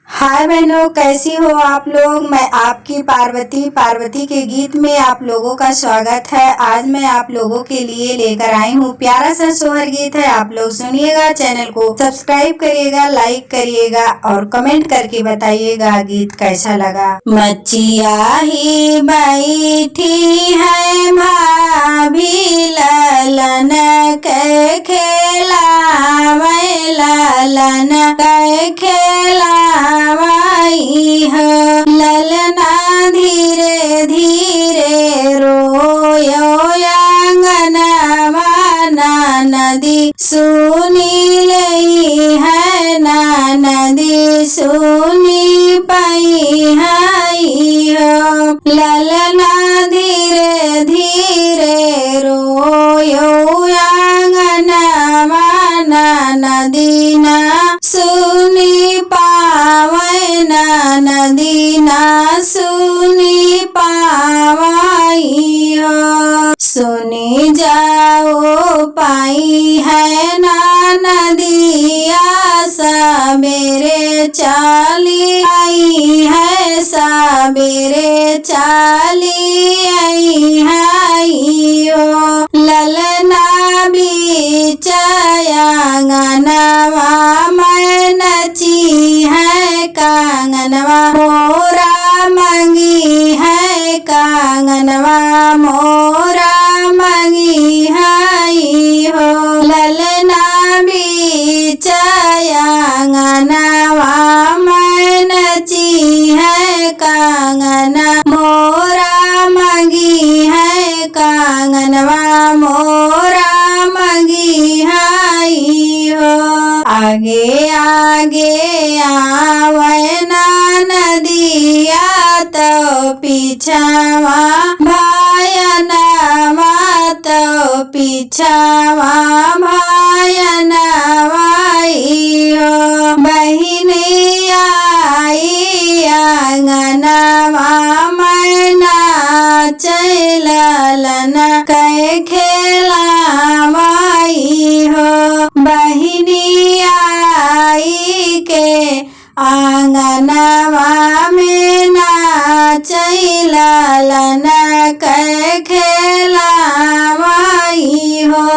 हाय बहनों, कैसी हो आप लोग। मैं आपकी पार्वती के गीत में आप लोगों का स्वागत है। आज मैं आप लोगों के लिए लेकर आई हूँ प्यारा सा सोहर गीत है। आप लोग सुनिएगा, चैनल को सब्सक्राइब करिएगा, लाइक करिएगा और कमेंट करके बताइएगा गीत कैसा लगा। मचिया ही बैठी है भाभी ललन के खेला, ललन के खेला ललना धीरे धीरे रोयो आंगनवा, नदी सुनी लई है ना, नदी सुनी पाई है ललना धीरे धीरे रोयो आंगनवा, नदी ना सुनी पावै ना, नदी ना सुनी पावई हो। सुनी जाओ पाई है ना नदिया, सबेरे चाली आई है, सबेरे चाली आई हो ललना बीच आंगनवा, मैं नची है कांगनवा, मोरा मंगी है कांगनवा, मोरा मंगी है हो ललना बीच आंगनवा, मैं नची है कांगना, मोरा मंगी है कांगनवा, मोरा मंगी है हो। आगे आगे आवै ना नदिया, तो पीछावा भायनवा, तो पीछावा भायनवा हो। बहिनी आई आंगनवा, मैं नाचै ललन कै खेलावाई हो। बहिनी आई के आंगनवा में नाचै ललन कै खेलावाई हो।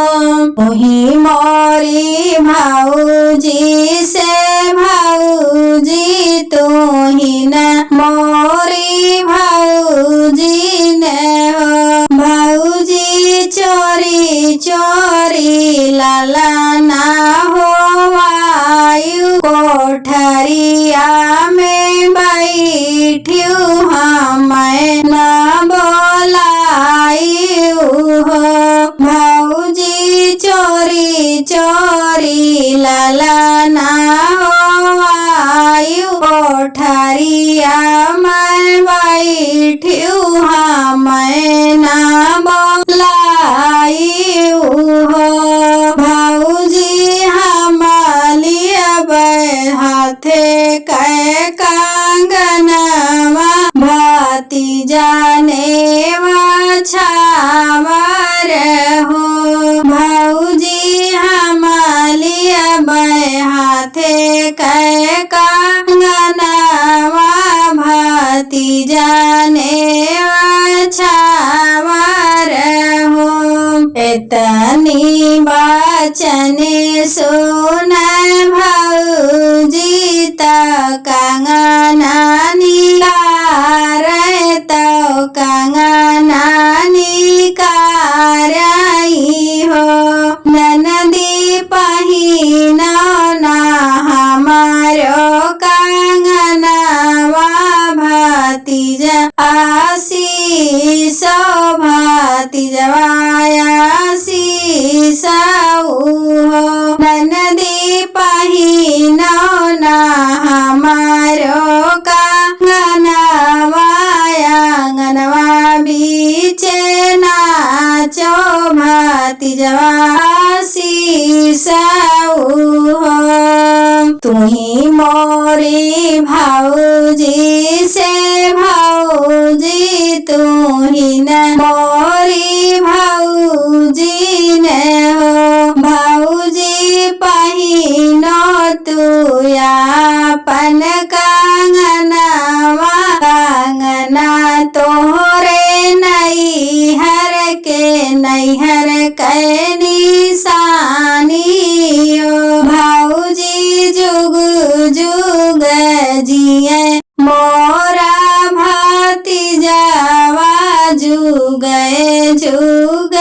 तुही मोरी भाऊजी से भाऊजी, तुही न मोरी भाऊजी ने हो। भाऊजी चोरी चोरी ललना हो वायु, कोठरिया में बैठ्यू हमें न बोलायू हो। भाऊजी चोरी चोरी ललना हो वायु, कोठरिया में बैठ्यू हमें न बोलायू हो। भाऊजी हमालिया हाथे कै कांगनवा, भतीजा ने छावर हो। भाऊजी हमालिया हाथे कै कांगनवा, भतीजा ने छावर हो। इतनी बचने सुन भाऊजी, तो कंगना निकार, तो कंगना निकार हो। ननदी पहिनो ना हमारो कंगनवा, भतीजा आशीष भतीजवा आशीष हो। ननदी पहिनो ना हमारो कंगनवा, आंगनवा बीचे नाचो भतीजवा आशीष हो। तुही मोरी भाऊजी से भाऊजी, तुही न मोरी भाऊजी ने हो। भाऊजी पहिनो तू अपन का जुग जुग